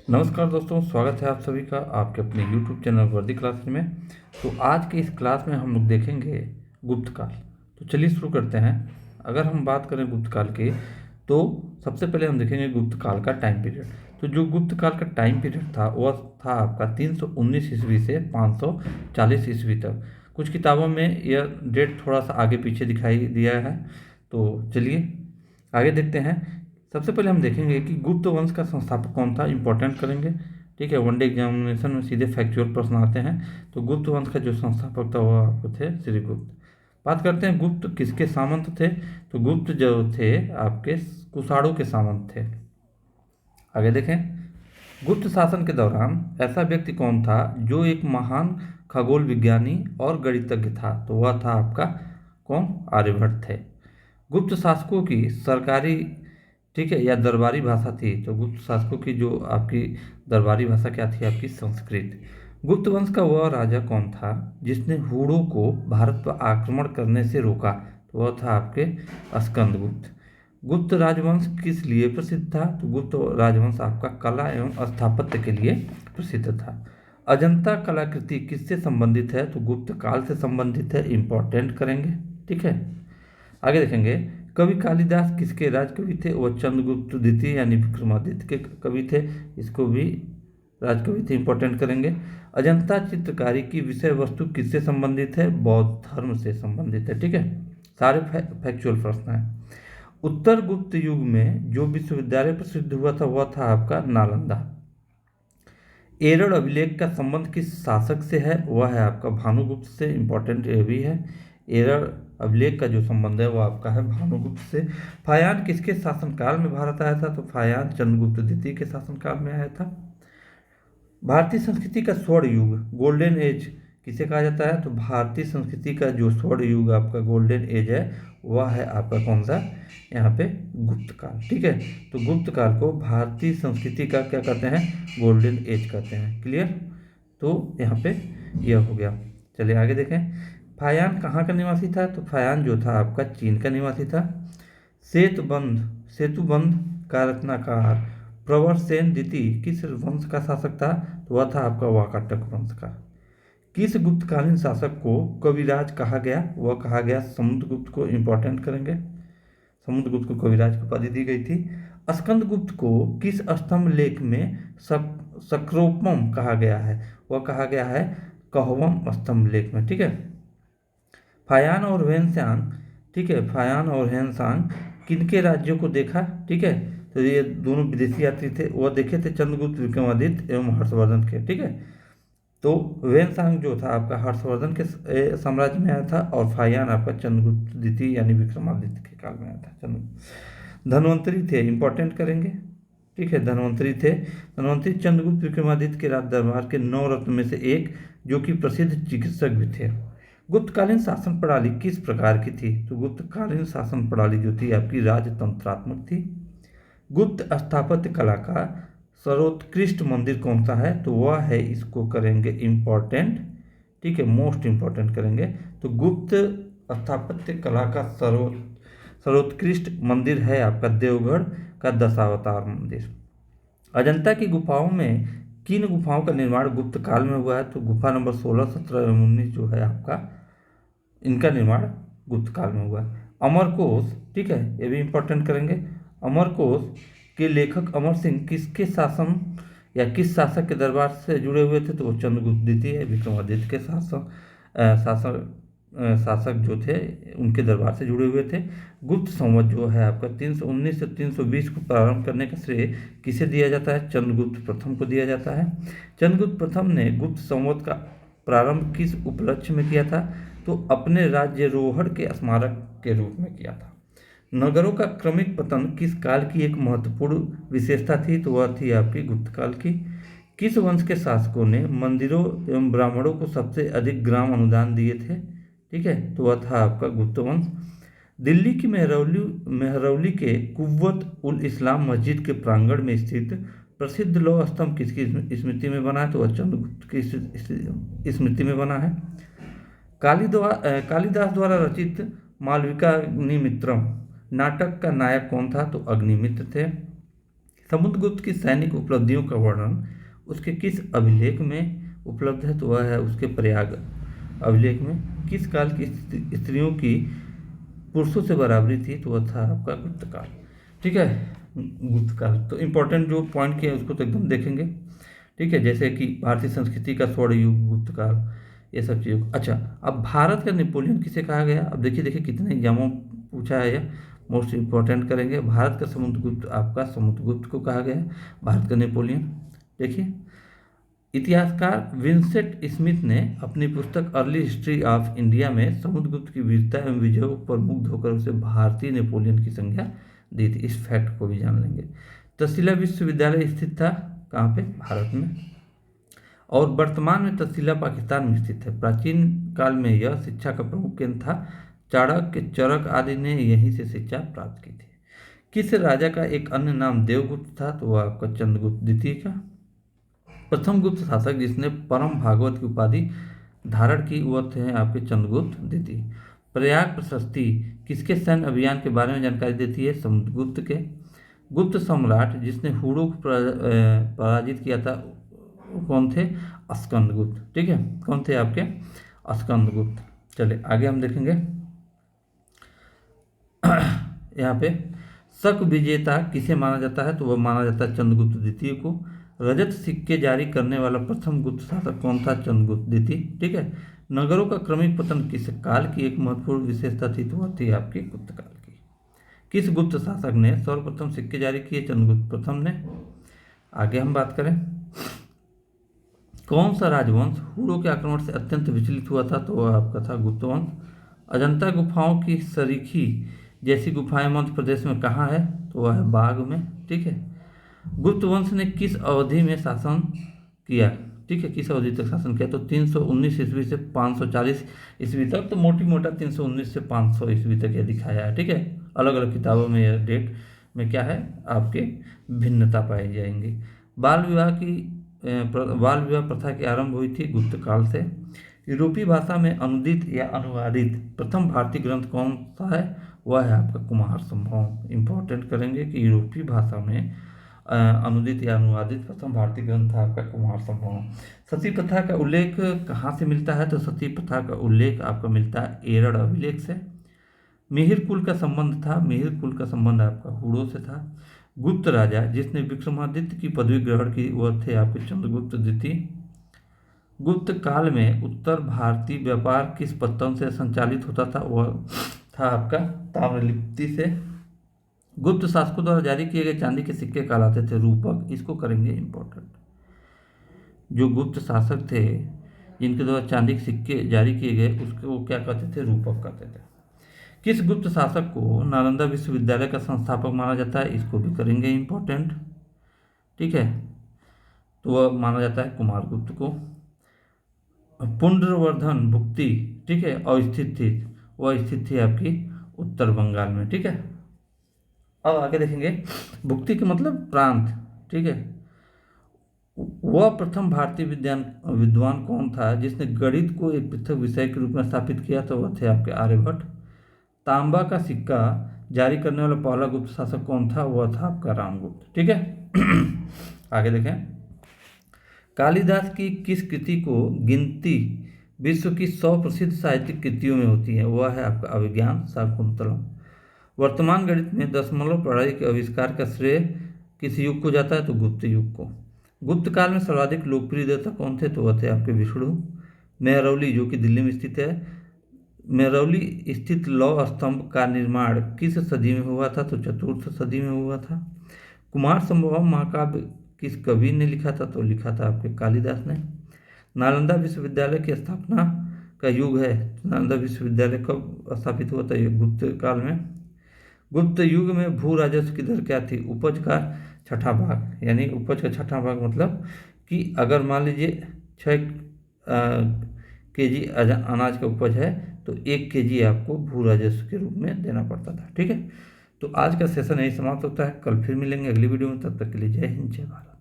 नमस्कार दोस्तों, स्वागत है आप सभी का आपके अपने YouTube चैनल वर्दी क्लास में। तो आज के इस क्लास में हम लोग देखेंगे गुप्त काल। तो चलिए शुरू करते हैं। अगर हम बात करें गुप्त काल की, तो सबसे पहले हम देखेंगे गुप्त काल का टाइम पीरियड। तो जो गुप्त काल का टाइम पीरियड था वह था आपका 319 ईस्वी से 540 ईस्वी तक। कुछ किताबों में यह डेट थोड़ा सा आगे पीछे दिखाई दिया है। तो चलिए आगे देखते हैं। सबसे पहले हम देखेंगे कि गुप्त वंश का संस्थापक कौन था, इंपॉर्टेंट करेंगे। ठीक है, वनडे एग्जामिनेशन में सीधे फैक्चुअल प्रश्न आते हैं। तो गुप्त वंश का जो संस्थापक था वह आपको थे श्रीगुप्त। बात करते हैं गुप्त किसके सामंत थे। तो गुप्त जो थे आपके कुषाणों के सामंत थे। आगे देखें, गुप्त शासन के दौरान ऐसा व्यक्ति कौन था जो एक महान खगोल विज्ञानी और गणितज्ञ था। तो वह था आपका कौन, आर्यभट्ट थे। गुप्त शासकों की सरकारी, ठीक है, या दरबारी भाषा थी। तो गुप्त शासकों की जो आपकी दरबारी भाषा क्या थी, आपकी संस्कृत। गुप्त वंश का वह राजा कौन था जिसने हूणों को भारत पर आक्रमण करने से रोका। तो वह था आपके स्कंदगुप्त। गुप्त राजवंश किस लिए प्रसिद्ध था। तो गुप्त राजवंश आपका कला एवं स्थापत्य के लिए प्रसिद्ध था। अजंता कलाकृति किससे संबंधित है। तो गुप्त काल से संबंधित है, इंपॉर्टेंट करेंगे। ठीक है, आगे देखेंगे। कवि कालिदास किसके राजकवि थे। वह चंद्रगुप्त द्वितीय यानी विक्रमादित्य के कवि थे। इसको भी राजकवि थे, इंपॉर्टेंट करेंगे। अजंता चित्रकारी की विषय वस्तु किससे संबंधित है। बौद्ध धर्म से संबंधित है। ठीक है, सारे फैक्चुअल प्रश्न हैं। उत्तर गुप्त युग में जो विश्वविद्यालय प्रसिद्ध हुआ था वह था आपका नालंदा। एरड़ अभिलेख का संबंध किस शासक से है। वह है आपका भानुगुप्त से, इंपॉर्टेंट ये भी है। एरड़ अभिलेख का जो संबंध है वो आपका है भानुगुप्त से। फायान किसके शासनकाल में भारत आया था। तो फायान चंद्रगुप्त द्वितीय के शासनकाल में आया था। भारतीय संस्कृति का स्वर्ण युग, गोल्डन एज किसे कहा जाता है। तो भारतीय संस्कृति का जो स्वर्ण युग आपका गोल्डन एज है वह है आपका कौन सा, यहाँ पे गुप्त काल। ठीक है, तो गुप्त काल को भारतीय संस्कृति का क्या कहते हैं, गोल्डन एज कहते हैं। क्लियर, तो यहाँ पे यह हो गया। चलिए आगे देखें। फायान कहाँ का निवासी था। तो फायान जो था आपका चीन का निवासी था। सेतुबंध का रचनाकार प्रवर सेन द्वितीय किस वंश का शासक था। तो वह था आपका वाकाटक वंश का। किस गुप्तकालीन शासक को कविराज कहा गया। वह कहा गया समुद्रगुप्त को, इंपॉर्टेंट करेंगे। समुद्रगुप्त को कविराज की उपाधि दी गई थी। स्कंदगुप्त को किस स्तंभ लेख में सक्रोपम कहा गया है। वह कहा गया है कहवम स्तंभ लेख में। ठीक है, फायान और ह्वेनसांग, ठीक है, फायान और ह्वेनसांग किनके राज्यों को देखा। ठीक है, तो ये दोनों विदेशी यात्री थे, वह देखे थे चंद्रगुप्त विक्रमादित्य एवं हर्षवर्धन के। ठीक है, तो ह्वेनसांग जो था आपका हर्षवर्धन के साम्राज्य में आया था और फायान आपका चंद्रगुप्त द्वितीय यानी विक्रमादित्य के काल में आया था। धन्वंतरी थे, इंपॉर्टेंट करेंगे। ठीक है, धन्वंतरी थे। धन्वंतरी चंद्रगुप्त विक्रमादित्य के राज दरबार के 9 रत्न में से एक, जो कि प्रसिद्ध चिकित्सक भी थे। गुप्तकालीन शासन प्रणाली किस प्रकार की थी। तो गुप्तकालीन शासन प्रणाली जो थी आपकी राजतंत्रात्मक थी। गुप्त स्थापत्य कला का सर्वोत्कृष्ट मंदिर कौन सा है। तो वह है, इसको करेंगे इंपॉर्टेंट। ठीक है, मोस्ट इंपॉर्टेंट करेंगे। तो गुप्त स्थापत्य कला का सर्वोत्कृष्ट मंदिर है आपका देवगढ़ का दशावतार मंदिर। अजंता की गुफाओं में किन गुफाओं का निर्माण गुप्त काल में हुआ है। तो गुफा नंबर 16, 17 एवं 19 जो है आपका, इनका निर्माण गुप्त काल में हुआ है। अमरकोश, ठीक है, ये भी इंपॉर्टेंट करेंगे। अमरकोश के लेखक अमर सिंह किसके शासन या किस शासक के दरबार से जुड़े हुए थे। तो वो चंद्रगुप्त द्वितीय विक्रमादित्य के शासक जो थे उनके दरबार से जुड़े हुए थे। गुप्त संवत जो है आपका 319 से 320 को प्रारंभ करने का श्रेय किसे दिया जाता है। चंद्रगुप्त प्रथम को दिया जाता है। चंद्रगुप्त प्रथम ने गुप्त संवत का प्रारंभ किस उपलक्ष्य में किया था। तो अपने राज्यरोहण के स्मारक के रूप में किया था। नगरों का क्रमिक पतन किस काल की एक महत्वपूर्ण विशेषता थी। तो वह थी आपकी गुप्त काल की। किस वंश के शासकों ने मंदिरों एवं ब्राह्मणों को सबसे अधिक ग्राम अनुदान दिए थे। ठीक है, तो वह था आपका गुप्त वंश। दिल्ली की मेहरौली के कुव्वत उल इस्लाम मस्जिद के प्रांगण में स्थित प्रसिद्ध लौह स्तंभ किसकी स्मृति में बना है। तो वह चंद्रगुप्त की स्मृति में बना है। कालिदास द्वारा रचित मालविकाग्निमित्रम नाटक का नायक कौन था। तो अग्निमित्र थे। समुद्रगुप्त की सैनिक उपलब्धियों का वर्णन उसके किस अभिलेख में उपलब्ध है? तो वह है उसके प्रयाग अभिलेख में। किस काल की स्त्रियों की पुरुषों से बराबरी थी? तो वह था आपका गुप्त काल। ठीक है, गुप्त काल। तो इम्पोर्टेंट जो पॉइंट किया उसको तो एकदम देखेंगे। ठीक है, जैसे कि भारतीय संस्कृति का स्वर्ण युग, गुप्त काल, ये सब चीज़ों। अच्छा, अब भारत का नेपोलियन किसे कहा गया? अब देखिए देखिए कितने एग्जामों पूछा है यह, मोस्ट इम्पोर्टेंट करेंगे। भारत का समुद्रगुप्त आपका समुद्रगुप्त को कहा गया, भारत का नेपोलियन। देखिए, इतिहासकार विंसेंट स्मिथ ने अपनी पुस्तक अर्ली हिस्ट्री ऑफ इंडिया में समुद्रगुप्त की वीरता एवं विजयों पर मुग्ध होकर उसे भारतीय नेपोलियन की संज्ञा दी थी। इस फैक्ट को भी जान लेंगे। तक्षशिला विश्वविद्यालय स्थित था कहाँ पे? भारत में। और वर्तमान में तक्षशिला पाकिस्तान में स्थित है। प्राचीन काल में यह शिक्षा का प्रमुख केंद्र था। चाणक्य, चरक आदि ने यहीं से शिक्षा प्राप्त की थी। किस राजा का एक अन्य नाम देवगुप्त था? तो वह आपका चंद्रगुप्त द्वितीय का। प्रथम गुप्त शासक जिसने परम भागवत की उपाधि धारण की वह थे आपके चंद्रगुप्त द्वितीय। प्रयाग प्रशस्ति किसके सैन्य अभियान के बारे में जानकारी देती है? समुद्रगुप्त के। गुप्त सम्राट जिसने हुड़ों को पराजित किया था वो कौन थे? स्कंदगुप्त। ठीक है, कौन थे आपके? स्कंदगुप्त। चलिए आगे हम देखेंगे। यहाँ पे शक विजेता किसे माना जाता है? तो वह माना जाता है चंद्रगुप्त द्वितीय को। रजत सिक्के जारी करने वाला प्रथम गुप्त शासक कौन था? चंद्रगुप्त द्वितीय। ठीक है, नगरों का क्रमिक पतन किस काल की एक महत्वपूर्ण विशेषता थी? तो वह थी आपकी गुप्त काल की। किस गुप्त शासक ने सर्वप्रथम सिक्के जारी किए? चंद्रगुप्त प्रथम ने। आगे हम बात करें, कौन सा राजवंश हुड़ों के आक्रमण से अत्यंत विचलित हुआ था? तो वह आपका था गुप्त वंश। अजंता गुफाओं की सरीखी जैसी गुफाएं मध्य प्रदेश में कहाँ है? तो वह है बाग में। ठीक है, गुप्त वंश ने किस अवधि में शासन किया? ठीक है, किस अवधि तक शासन किया? तो 319 ईस्वी से 540 ईस्वी तक। तो मोटी मोटा 319 से 500 ईस्वी तक यह दिखाया है। ठीक है, अलग अलग किताबों में यह डेट में क्या है आपके भिन्नता पाई जाएंगी। बाल विवाह प्रथा की आरंभ हुई थी गुप्त काल से। यूरोपीय भाषा में अनुदित या अनुवादित प्रथम भारतीय ग्रंथ कौन सा है? वह है आपका कुमार संभव। इंपॉर्टेंट करेंगे कि यूरोपीय भाषा में अनुदित या अनुवादित प्रथम भारतीय ग्रंथ था आपका कुमार संभव। सती प्रथा का उल्लेख कहाँ से मिलता है? तो सती प्रथा का उल्लेख आपका मिलता है एरड़ अभिलेख से। मिहिर कुल का संबंध था, मिहिर कुल का संबंध आपका हुड़ों से था। गुप्त राजा जिसने विक्रमादित्य की पदवी ग्रहण की वह थे आपके चंद्रगुप्त द्वितीय। गुप्त काल में उत्तर भारतीय व्यापार किस पत्तन से संचालित होता था? वह था आपका ताम्रलिप्ति से। गुप्त शासकों द्वारा जारी किए गए चांदी के सिक्के कहलाते थे रूपक। इसको करेंगे इंपॉर्टेंट। जो गुप्त शासक थे जिनके द्वारा चांदी के सिक्के जारी किए गए उसको क्या कहते थे? रूपक कहते थे। किस गुप्त शासक को नालंदा विश्वविद्यालय का संस्थापक माना जाता है? इसको भी करेंगे इंपॉर्टेंट। ठीक है, तो वह माना जाता है कुमारगुप्त को। पुंड्रवर्धन भुक्ति, ठीक है, अवस्थित थी, वह स्थित थी आपकी उत्तर बंगाल में। ठीक है, अब आगे देखेंगे भुक्ति के मतलब प्रांत। ठीक है, वह प्रथम भारतीय विद्वान कौन था जिसने गणित को एक पृथक विषय के रूप में स्थापित किया? तो वह थे आपके आर्यभट्ट। तांबा का सिक्का जारी करने वाला पहला गुप्त शासक कौन था? वह था आपका रामगुप्त। ठीक है, आगे देखें, कालिदास की किस कृति को गिनती विश्व की 100 प्रसिद्ध साहित्यिक कृतियों में होती है? वह है आपका अभिज्ञान शाकुंतलम। वर्तमान गणित में दशमलव प्रणाली के आविष्कार का श्रेय किस युग को जाता है? तो गुप्त युग को। गुप्त काल में सर्वाधिक लोकप्रिय देवता कौन थे? तो वह थे आपके विष्णु। मेहरौली जो कि दिल्ली में स्थित है, मेहरौली स्थित लौह स्तंभ का निर्माण किस सदी में हुआ था? तो चतुर्थ सदी में हुआ था। कुमार संभवम महाकाव्य किस कवि ने लिखा था? तो लिखा था आपके कालिदास ने। नालंदा विश्वविद्यालय की स्थापना का युग है, नालंदा विश्वविद्यालय कब स्थापित हुआ था? ये गुप्त काल में। गुप्त युग में भू राजस्व की दर क्या थी? उपज का छठा भाग। यानी उपज का छठा भाग मतलब कि अगर मान लीजिए 6 केजी अनाज का उपज है तो 1 केजी आपको भू राजस्व के रूप में देना पड़ता था। ठीक है, तो आज का सेशन यही समाप्त होता है। कल फिर मिलेंगे अगली वीडियो में, तब तक के लिए जय हिंद जय भारत।